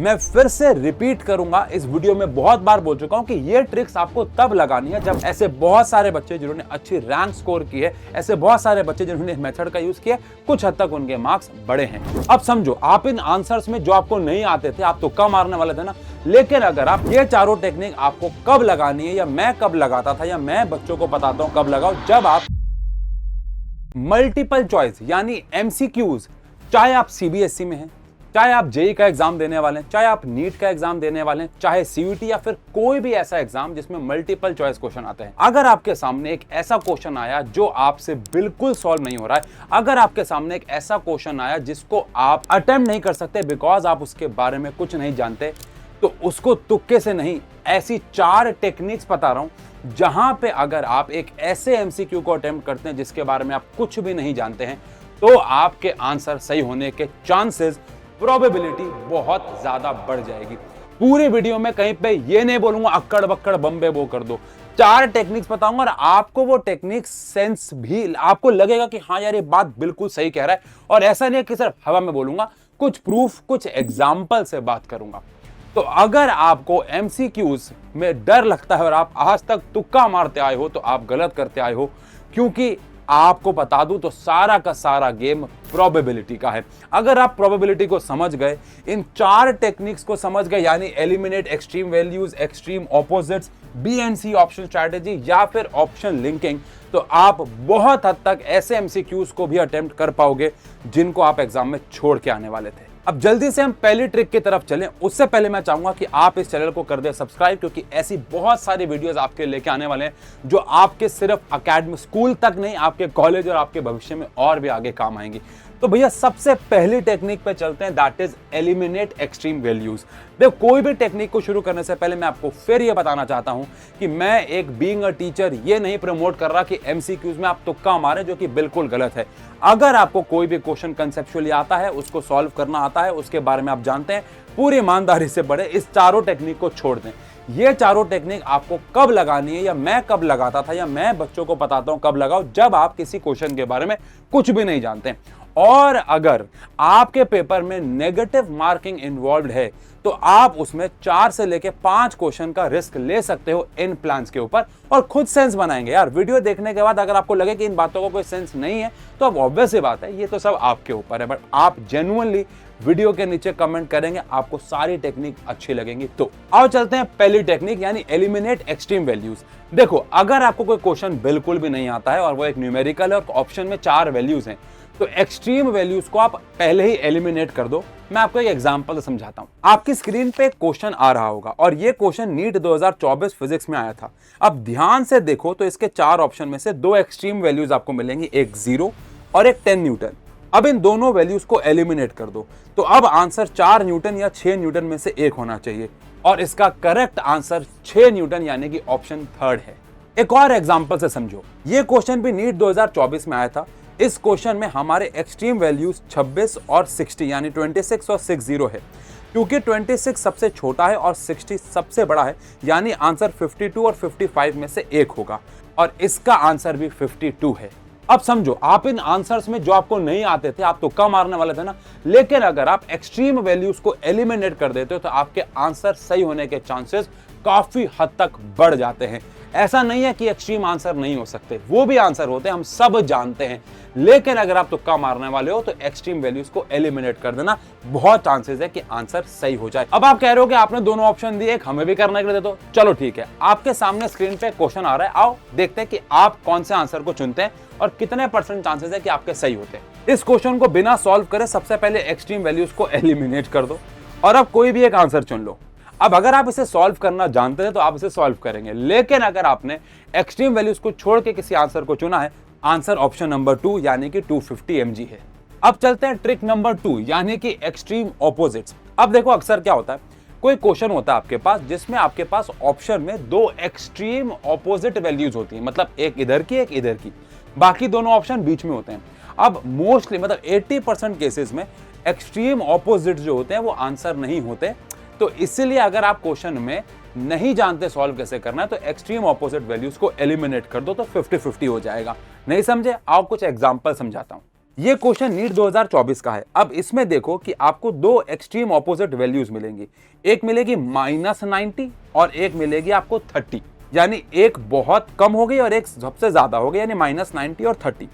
मैं फिर से रिपीट करूंगा, इस वीडियो में बहुत बार बोल चुका हूं कि ये ट्रिक्स आपको तब लगानी है जब ऐसे बहुत सारे बच्चे जिन्होंने अच्छी रैंक स्कोर की है, ऐसे बहुत सारे बच्चे जिन्होंने मेथड का यूज किया, कुछ हद तक उनके मार्क्स बड़े हैं। अब समझो, आप इन आंसर्स में जो आपको नहीं आते थे, आप तुक्का मारने वाले थे ना, लेकिन अगर आप ये चारों टेक्निक आपको कब लगानी है, या मैं कब लगाता था, या मैं बच्चों को बताता हूं कब लगाओ, जब आप मल्टीपल चॉइस यानी एमसीक्यूज, चाहे आप सीबीएसई में हैं, चाहे आप जेई का एग्जाम देने वाले हैं, चाहे आप नीट का एग्जाम देने वाले हैं, चाहे सीयूटी या फिर कोई भी ऐसा एग्जाम जिसमें मल्टीपल चॉइस क्वेश्चन आते हैं, अगर आपके सामने एक ऐसा क्वेश्चन आया जो आपसे बिल्कुल सॉल्व नहीं हो रहा है, अगर आपके सामने एक ऐसा क्वेश्चन आया जिसको आप अटेम्प्ट नहीं कर सकते बिकॉज आप उसके बारे में कुछ नहीं जानते, तो उसको तुक्के से नहीं, ऐसी 4 टेक्निक्स बता रहा हूं जहां पे अगर आप एक ऐसे एमसीक्यू को अटेम्प्ट करते हैं जिसके बारे में आप कुछ भी नहीं जानते हैं, तो आपके आंसर सही होने के चांसेस, प्रोबेबिलिटी बहुत ज्यादा बढ़ जाएगी। पूरी वीडियो में कहीं पे ये नहीं बोलूंगा अक्कड़ बक्कड़ बम्बे वो कर दो, 4 टेक्निक्स बताऊंगा और आपको वो टेक्निक सेंस भी, आपको लगेगा कि हाँ यार ये बात बिल्कुल सही कह रहा है, और ऐसा नहीं है कि सिर्फ हवा में बोलूंगा, कुछ प्रूफ, कुछ एग्जाम्पल से बात करूंगा। तो अगर आपको एमसीक्यूज में डर लगता है और आप आज तक तुक्का मारते आए हो, तो आप गलत करते आए हो, क्योंकि आपको बता दूं तो सारा का सारा गेम प्रोबेबिलिटी का है। अगर आप प्रोबेबिलिटी को समझ गए, इन 4 टेक्निक्स को समझ गए, यानी eliminate, extreme values, extreme opposites, B and C option strategy या फिर ऑप्शन लिंकिंग, तो आप बहुत हद तक ऐसे एमसीक्यूज को भी अटेम्प्ट कर पाओगे जिनको आप एग्जाम में छोड़ के आने वाले थे। अब जल्दी से हम पहली ट्रिक की तरफ चलें। उससे पहले मैं चाहूंगा कि आप इस चैनल को कर दें सब्सक्राइब, क्योंकि ऐसी बहुत सारी वीडियोस आपके लेके आने वाले हैं जो आपके सिर्फ अकेडमी स्कूल तक नहीं, आपके कॉलेज और आपके भविष्य में और भी आगे काम आएंगी। तो भैया सबसे पहली टेक्निक पे चलते हैं, that is eliminate extreme values. देखो, कोई भी टेक्निक को शुरू करने से पहले मैं आपको फिर ये बताना चाहता हूं कि मैं एक बीइंग अ टीचर ये नहीं प्रमोट कर रहा कि एमसीक्यूज में आप तुक्का मारें, जो कि बिल्कुल गलत है। अगर आपको कोई भी क्वेश्चन कंसेप्चुअली आता है, उसको सॉल्व करना आता है, उसके बारे में आप जानते हैं, पूरी ईमानदारी से पढ़े, इस चारों टेक्निक को छोड़ दें। ये चारों टेक्निक आपको कब लगानी है, या मैं कब लगाता था, या मैं बच्चों को बताता हूं कब लगाओ, जब आप किसी क्वेश्चन के बारे में कुछ भी नहीं जानते। और अगर आपके पेपर में नेगेटिव मार्किंग इन्वॉल्व है, तो आप उसमें 4 से लेके 5 क्वेश्चन का रिस्क ले सकते हो इन प्लान्स के ऊपर, और खुद सेंस बनाएंगे। यार वीडियो देखने के बाद अगर आपको लगे कि इन बातों का कोई सेंस नहीं है, तो अब ऑब्वियस सी बात है, ये तो सब आपके ऊपर है, बट आप जेन्युइनली वीडियो के नीचे कमेंट करेंगे, आपको सारी टेक्निक अच्छी लगेंगी। तो आओ चलते हैं पहली टेक्निक, यानी एलिमिनेट एक्सट्रीम वैल्यूज। देखो, अगर आपको कोई क्वेश्चन बिल्कुल भी नहीं आता है और वो एक न्यूमेरिकल है और ऑप्शन में 4 वैल्यूज हैं, तो एक्सट्रीम वैल्यूज को आप पहले ही एलिमिनेट कर दो। मैं आपको एक एग्जांपल समझाता हूं। आपकी स्क्रीन पे एक क्वेश्चन आ रहा होगा, और ये क्वेश्चन नीट 2024 फिजिक्स में आया था। अब ध्यान से देखो तो इसके 4 ऑप्शन में से 2 एक्सट्रीम वैल्यूज आपको मिलेंगी, एक 0 और एक 10 न्यूटन। अब इन दोनों वैल्यूज को एलिमिनेट कर दो, तो अब आंसर 4 न्यूटन या 6 न्यूटन में से एक होना चाहिए, और इसका करेक्ट आंसर 6 न्यूटन यानी कि ऑप्शन 3 है। एक और एग्जांपल से समझो, ये क्वेश्चन भी नीट 2024 में आया था। इस क्वेश्चन में हमारे एक्सट्रीम वैल्यूज 26 और 60 यानी 26 और 60 है। क्योंकि 26 सबसे छोटा है और 60 सबसे बड़ा है, यानी आंसर 52 और 55 में से एक होगा, और इसका आंसर भी 52 है। अब समझो, आप इन आंसर्स में जो आपको नहीं आते थे, आप तुक्का मारने वाले थे ना, लेकिन अगर आप एक्सट्रीम वैल्यूज को एलिमिनेट कर देते हो, तो आपके आंसर सही होने के चांसेस काफी हद तक बढ़ जाते हैं। ऐसा नहीं है कि एक्सट्रीम आंसर नहीं हो सकते, वो भी आंसर होते हैं, हम सब जानते हैं, लेकिन अगर आप तुक्का मारने वाले हो, तो एक्सट्रीम वैल्यूज को एलिमिनेट कर देना, बहुत चांसेस है कि आंसर सही हो जाए। अब आप कह रहे हो कि आपने दोनों ऑप्शन दिए, एक हमें भी करने के लिए दे दो। चलो ठीक है, आपके सामने स्क्रीन पे क्वेश्चन आ रहा है, आओ देखते हैं कि आप कौन से आंसर को चुनते हैं और कितने % चांसेस है कि आपके सही होते हैं। इस क्वेश्चन को बिना सॉल्व करे सबसे पहले एक्सट्रीम वैल्यूज को एलिमिनेट कर दो, और अब कोई भी एक आंसर चुन लो। अब अगर आप इसे सॉल्व करना जानते हैं तो आप इसे सॉल्व करेंगे, लेकिन अगर आपने एक्सट्रीम वैल्यूज को छोड़ के किसी आंसर को चुना है, आंसर ऑप्शन नंबर 2 यानी कि 250 mg है। अब चलते हैं ट्रिक नंबर 2 यानी कि एक्सट्रीम ऑपोजिट्स। अब देखो, अक्सर क्या होता है, कोई क्वेश्चन होता है आपके पास जिसमें आपके पास ऑप्शन में 2 एक्सट्रीम ऑपोजिट वैल्यूज होती है, मतलब एक इधर की एक इधर की, बाकी दोनों ऑप्शन बीच में होते हैं। अब मोस्टली मतलब 80% केसेस में एक्सट्रीम ऑपोजिट जो होते हैं वो आंसर नहीं होते, तो इसीलिए अगर आप क्वेश्चन में नहीं जानते सॉल्व कैसे करना है, तो एक्सट्रीम ऑपोजिट वैल्यूज को एलिमिनेट कर दो, तो 50-50 हो जाएगा। नहीं समझे? आओ कुछ एग्जांपल समझाता हूं। ये क्वेश्चन नीट 2024 का है। अब इसमें देखो कि आपको दो एक्सट्रीम ऑपोजिट वैल्यूज मिलेंगी, एक मिलेगी -90 और एक मिलेगी आपको 30, यानी एक बहुत कम हो गई और एक सबसे ज्यादा हो गई, यानी -90 और 30।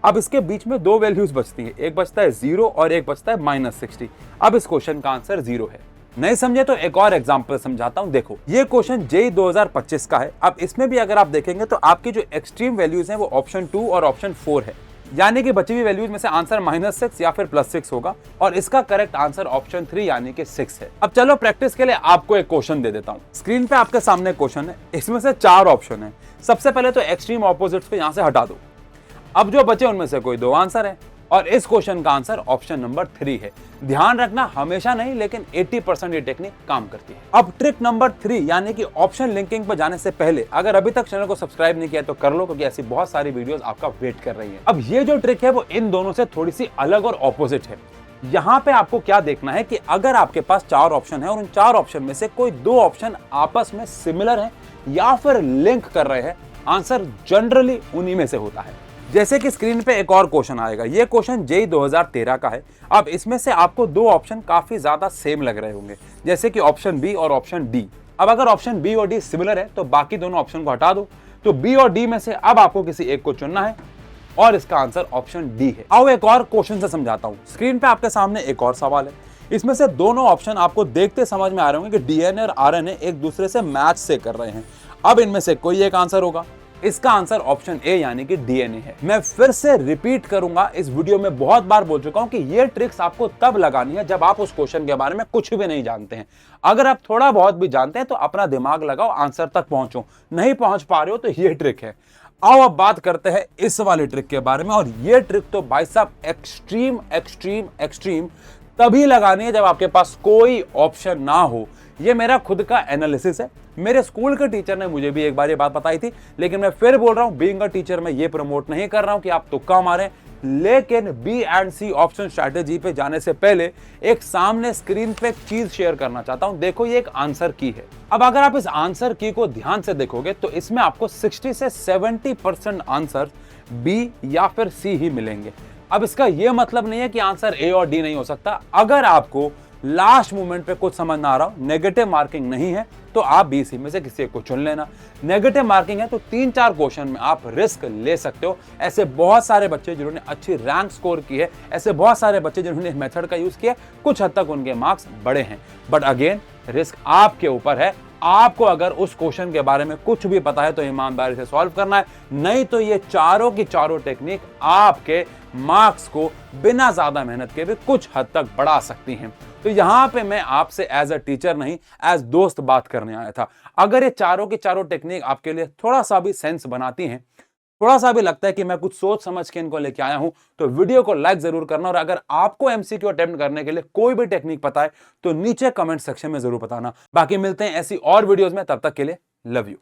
अब इसके बीच में दो वैल्यूज बचती हैं, एक बचता है 0 और एक बचता है -60। अब इस क्वेश्चन का आंसर 0 है। नहीं समझे तो एक और एग्जांपल समझाता हूं। देखो ये क्वेश्चन जेईई 2025 का है। अब इसमें भी अगर आप देखेंगे तो आपकी जो एक्सट्रीम वैल्यूज हैं वो ऑप्शन 2 और ऑप्शन 4 है, यानी कि बची हुई वैल्यूज में से आंसर -6 या फिर +6 होगा और इसका करेक्ट आंसर ऑप्शन 3 यानी कि 6 है। अब चलो प्रैक्टिस के लिए आपको एक क्वेश्चन दे देता हूं। स्क्रीन पे आपके सामने क्वेश्चन है, इसमें से 4 ऑप्शन है। सबसे पहले तो एक्सट्रीम ऑपोजिट्स को यहां से हटा दो। अब जो बचे उनमें से कोई 2 आंसर है और इस क्वेश्चन का आंसर ऑप्शन नंबर 3 है। ध्यान रखना हमेशा नहीं, लेकिन 80% ये टेक्निक काम करती है। अब ट्रिक नंबर 3 यानी कि ऑप्शन लिंकिंग पर जाने से पहले अगर अभी तक चैनल को सब्सक्राइब नहीं किया तो कर लो, क्योंकि ऐसी बहुत सारी वीडियोस आपका वेट कर रही है। अब ये जो ट्रिक है वो इन दोनों से थोड़ी सी अलग और ऑपोजिट है। यहाँ पे आपको क्या देखना है कि अगर आपके पास 4 ऑप्शन है और उन 4 ऑप्शन में से कोई 2 ऑप्शन आपस में सिमिलर है या फिर लिंक कर रहे हैं, आंसर जनरली उन्हीं में से होता है। जैसे कि स्क्रीन पे एक और क्वेश्चन आएगा। ये क्वेश्चन जेईई 2013 का है। अब इसमें से आपको 2 ऑप्शन काफी ज्यादा सेम लग रहे होंगे, जैसे कि ऑप्शन बी और ऑप्शन डी। अब अगर ऑप्शन बी और डी सिमिलर है तो बाकी दोनों ऑप्शन को हटा दो। तो बी और डी में से अब आपको किसी एक को चुनना है और इसका आंसर ऑप्शन डी है। आओ एक और क्वेश्चन से समझाता हूं। स्क्रीन पे आपके सामने एक और सवाल है। इसमें से दोनों ऑप्शन आपको देखते समझ में आ रहे होंगे कि डीएनए और आरएनए एक दूसरे से मैच से कर रहे हैं। अब इनमें से कोई एक आंसर होगा। इसका आंसर ऑप्शन ए यानी कि डीएनए है। मैं फिर से रिपीट करूंगा, इस वीडियो में बहुत बार बोल चुका हूं कि ये ट्रिक्स आपको तब लगानी है जब आप उस क्वेश्चन के बारे में कुछ भी नहीं जानते हैं। अगर आप थोड़ा बहुत भी जानते हैं तो अपना दिमाग लगाओ, आंसर तक पहुंचो। नहीं पहुंच पा रहे हो तो ये ट्रिक है। आओ अब बात करते हैं इस वाले ट्रिक के बारे में। और ये ट्रिक तो भाई साहब एक्सट्रीम एक्सट्रीम एक्सट्रीम तभी लगानी है जब आपके पास कोई ऑप्शन ना हो। ये मेरा खुद का एनालिसिस है। मेरे स्कूल के टीचर ने मुझे भी एक बार ये बात बताई थी, लेकिन मैं फिर बोल रहा हूं, बीइंग अ टीचर मैं ये प्रमोट नहीं कर रहा हूं कि आप तुक्का मारें, लेकिन B and C option strategy पे जाने से पहले एक सामने स्क्रीन पे एक चीज शेयर करना चाहता हूं। देखो ये एक आंसर की है। अब अगर आप इस आंसर की को ध्यान से देखोगे तो इसमें आपको 60 से 70% आंसर बी या फिर सी ही मिलेंगे। अब इसका यह मतलब नहीं है कि आंसर ए और डी नहीं हो सकता। अगर आपको लास्ट मोमेंट पे कुछ समझ ना आ रहा हो, नेगेटिव मार्किंग नहीं है, तो आप बी सी में से किसी एक को चुन लेना। नेगेटिव मार्किंग है तो 3-4 क्वेश्चन में आप रिस्क ले सकते हो। ऐसे बहुत सारे बच्चे जिन्होंने अच्छी रैंक स्कोर की है, ऐसे बहुत सारे बच्चे जिन्होंने मेथड का यूज किया, कुछ हद तक उनके मार्क्स बड़े हैं। बट अगेन रिस्क आपके ऊपर है। आपको अगर उस क्वेश्चन के बारे में कुछ भी पता है तो ईमानदारी से सॉल्व करना है, नहीं तो ये चारों की चारों टेक्निक आपके मार्क्स को बिना ज्यादा मेहनत के भी कुछ हद तक बढ़ा सकती हैं। तो यहां पे मैं आपसे एज अ टीचर नहीं, एज दोस्त बात करने आया था। अगर ये चारों की चारों टेक्निक आपके लिए थोड़ा सा भी सेंस बनाती हैं, थोड़ा सा भी लगता है कि मैं कुछ सोच समझ के इनको लेके आया हूं, तो वीडियो को लाइक जरूर करना। और अगर आपको एमसीक्यू अटेम्प्ट करने के लिए कोई भी टेक्निक पता है तो नीचे कमेंट सेक्शन में जरूर बताना। बाकी मिलते हैं ऐसी और वीडियोस में, तब तक के लिए लव यू।